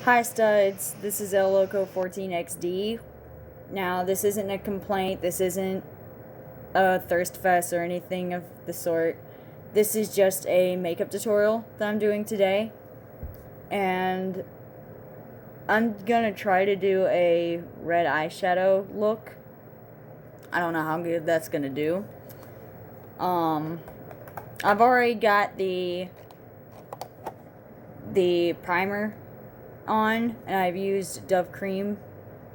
Hi studs, this is Loco 14XD. Now, this isn't a complaint, this isn't a thirst fest or anything of the sort. This is just a makeup tutorial that I'm doing today. And I'm gonna try to do a red eyeshadow look. I don't know how good that's gonna do. I've already got the primer on, and I've used Dove cream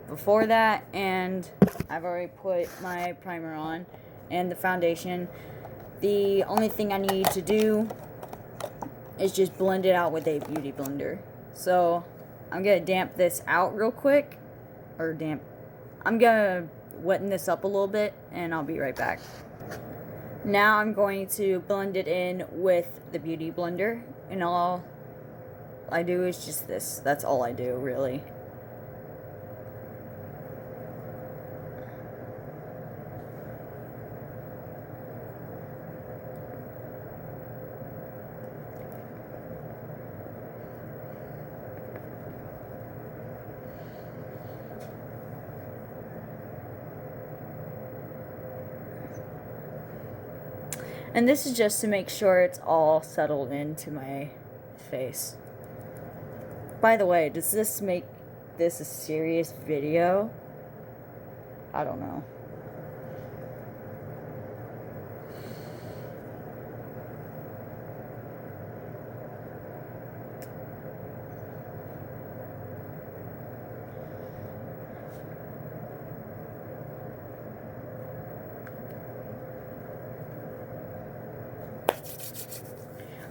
before that, and I've already put my primer on and the foundation. The only thing I need to do is just blend it out with a beauty blender. So I'm gonna damp this out real quick, I'm gonna wetten this up a little bit, and I'll be right back. Now I'm going to blend it in with the beauty blender, and all I do is just this. That's all I do, really. And this is just to make sure it's all settled into my face. By the way, does this make this a serious video? I don't know.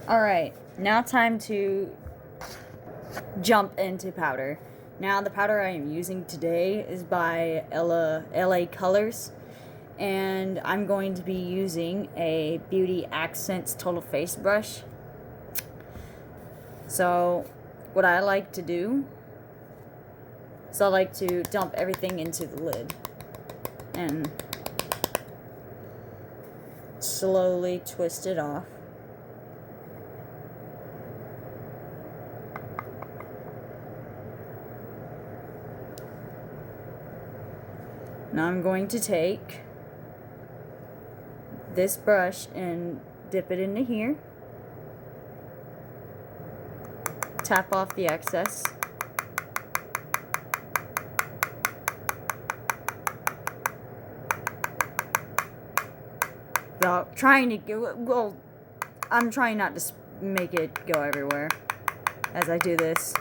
Alright, now time to jump into powder. Now the powder I am using today is by LA Colors, and I'm going to be using a Beauty Accents Total Face Brush. So what I like to do is I like to dump everything into the lid and slowly twist it off. Now I'm going to take this brush and dip it into here. Tap off the excess. Without trying to go, well, I'm trying not to make it go everywhere as I do this.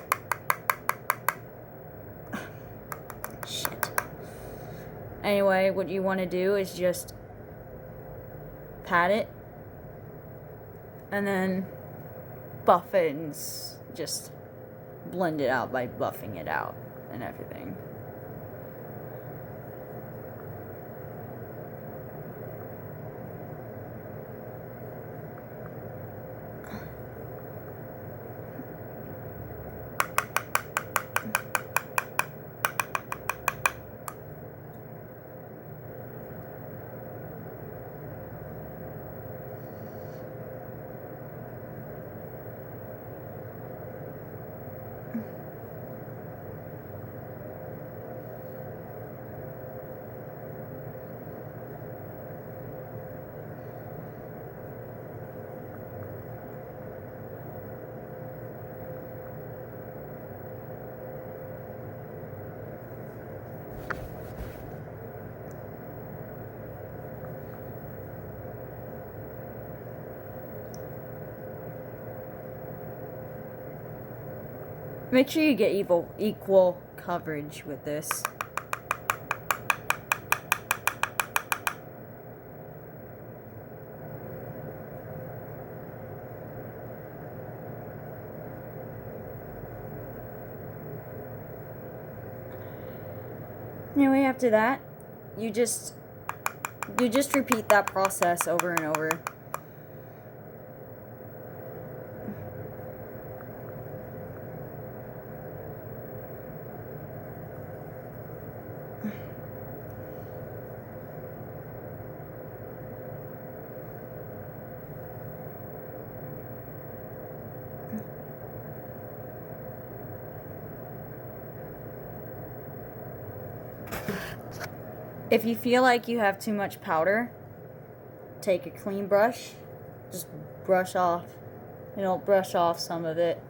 Shit. Anyway, what you want to do is just pat it and then buff it and just blend it out by buffing it out and everything. Make sure you get equal coverage with this. Anyway, after that, you just repeat that process over and over. If you feel like you have too much powder, take a clean brush, just brush off, brush off some of it,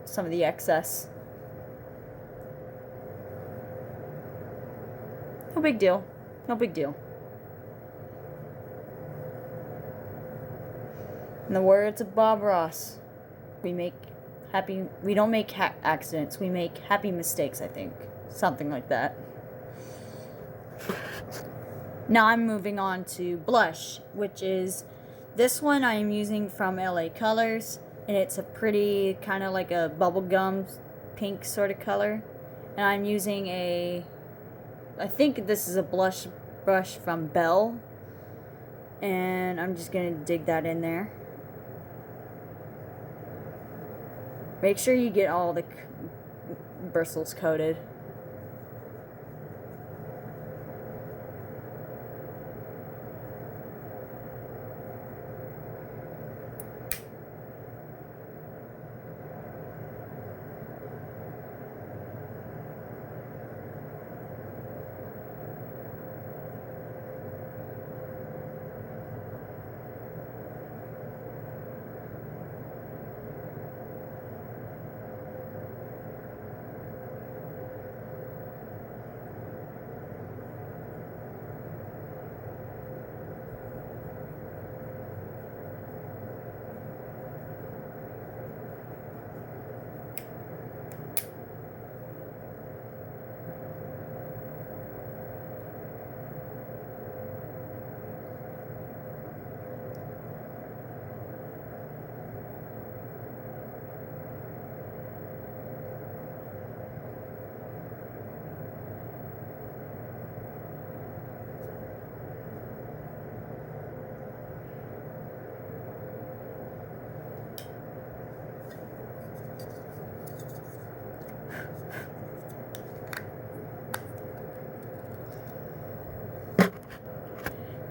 some of the excess. No big deal. No big deal. In the words of Bob Ross, we don't make accidents, we make happy mistakes, I think. Something like that. Now I'm moving on to blush, which is this one I am using from LA Colors, and it's a pretty kind of like a bubblegum pink sort of color. And I'm using I think this is a blush brush from Belle, and I'm just gonna dig that in there. Make sure you get all the bristles coated.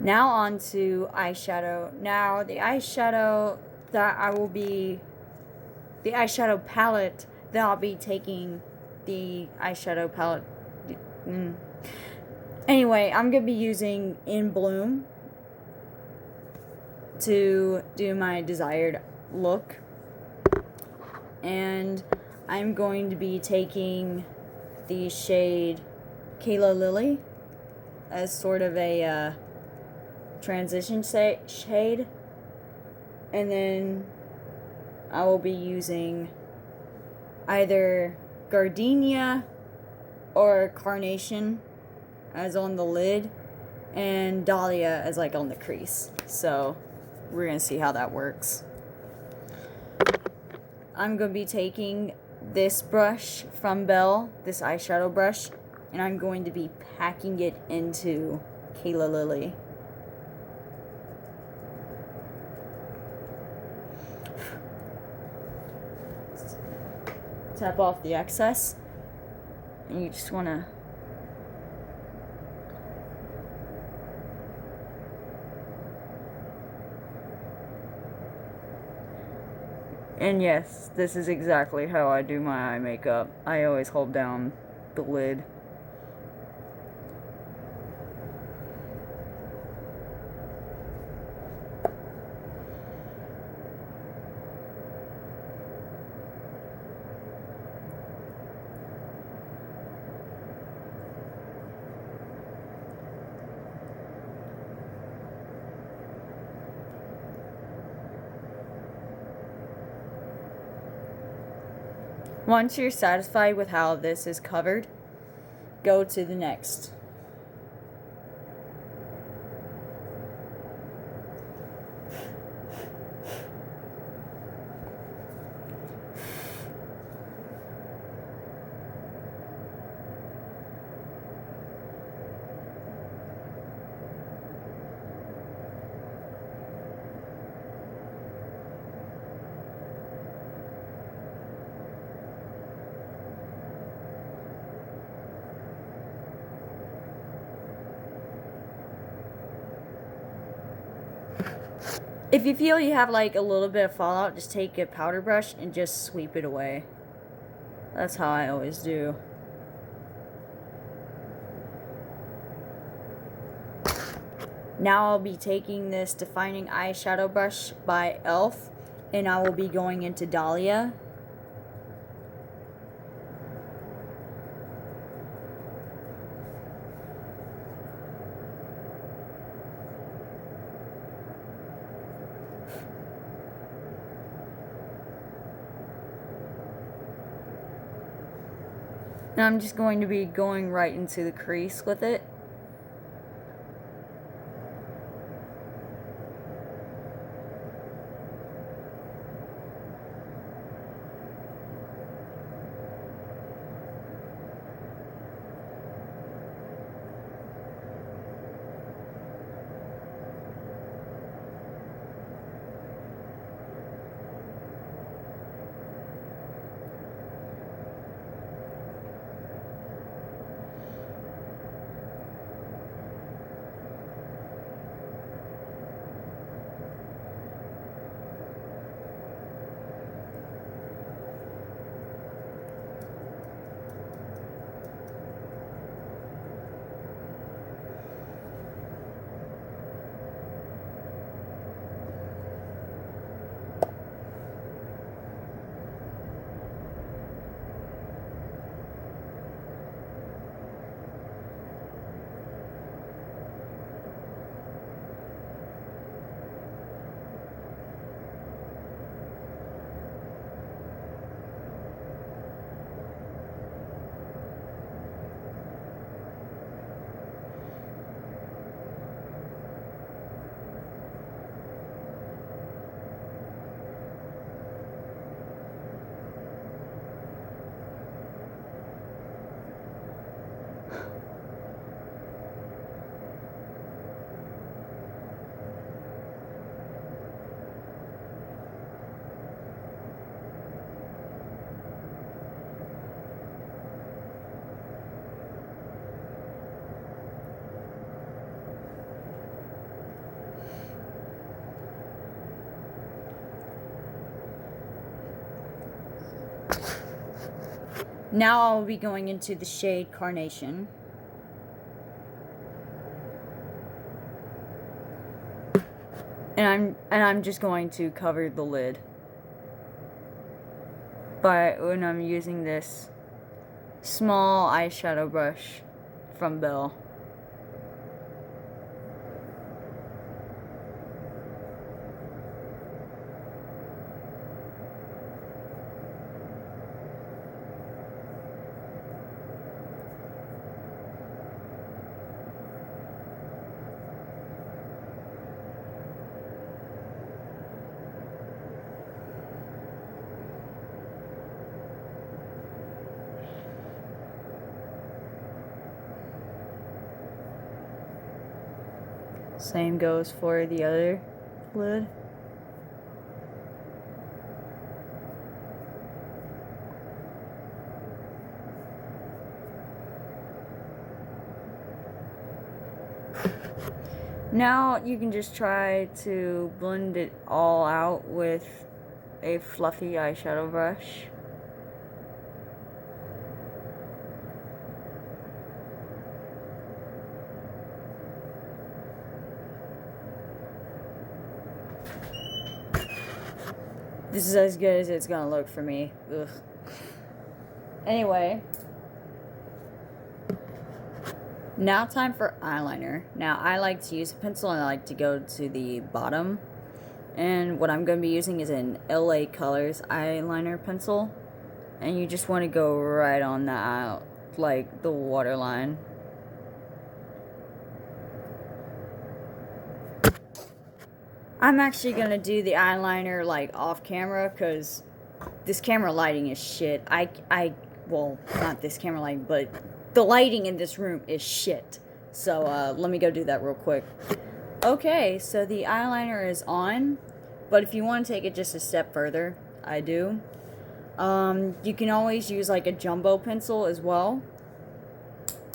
Now on to eyeshadow. Now the eyeshadow palette that I'll be taking, Anyway, I'm going to be using In Bloom to do my desired look. And I'm going to be taking the shade Kayla Lily as sort of a transition shade, and then I will be using either Gardenia or Carnation as on the lid, and Dahlia as like on the crease. So we're gonna see how that works. I'm gonna be taking this brush from Belle, this eyeshadow brush, and I'm going to be packing it into Kayla Lily. Tap off the excess, and you just want to and yes, this is exactly how I do my eye makeup. I always hold down the lid. Once you're satisfied with how this is covered, go to the next. If you feel you have like a little bit of fallout, just take a powder brush and just sweep it away. That's how I always do. Now I'll be taking this defining eyeshadow brush by e.l.f. and I will be going into Dahlia. And I'm just going to be going right into the crease with it. Now I'll be going into the shade Carnation. And I'm just going to cover the lid. But when I'm using this small eyeshadow brush from Belle. Same goes for the other lid. Now you can just try to blend it all out with a fluffy eyeshadow brush. This is as good as it's gonna look for me. Ugh. Anyway. Now time for eyeliner. Now I like to use a pencil and I like to go to the bottom. And what I'm going to be using is an LA Colors eyeliner pencil. And you just want to go right on the out, like the waterline. I'm actually going to do the eyeliner like off camera because this camera lighting is shit. Well, not this camera lighting, but the lighting in this room is shit. So let me go do that real quick. Okay, so the eyeliner is on, but if you want to take it just a step further, I do. You can always use like a jumbo pencil as well.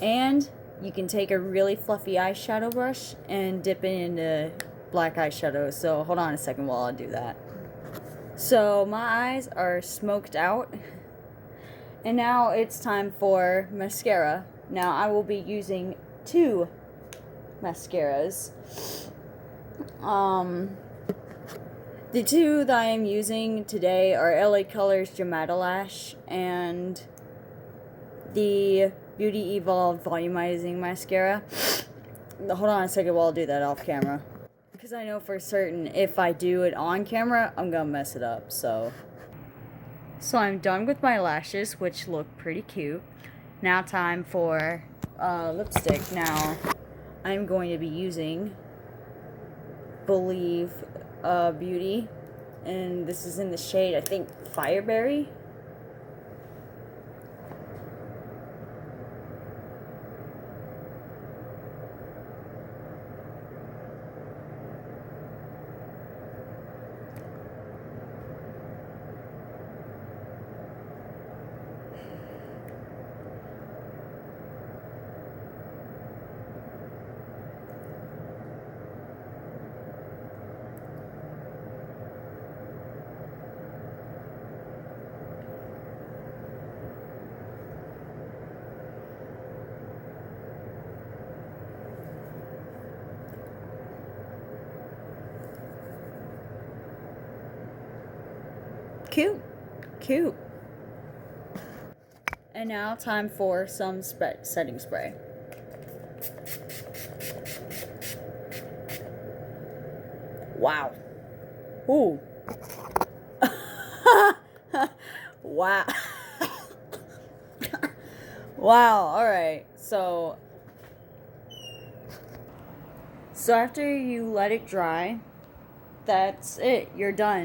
And you can take a really fluffy eyeshadow brush and dip it into black eyeshadow. So hold on a second while I do that. So my eyes are smoked out. And now it's time for mascara. Now I will be using two mascaras. The two that I am using today are LA Colors Gematolash and the Beauty Evolve Volumizing Mascara. Hold on a second while I'll do that off camera. Because I know for certain if I do it on camera, I'm gonna mess it up, so I'm done with my lashes, which look pretty cute. Now time for lipstick. Now I'm going to be using Believe Beauty, and this is in the shade, I think, Fireberry. Cute. And now time for some setting spray. Wow. Ooh. Wow. Wow. All right. So after you let it dry, that's it. You're done.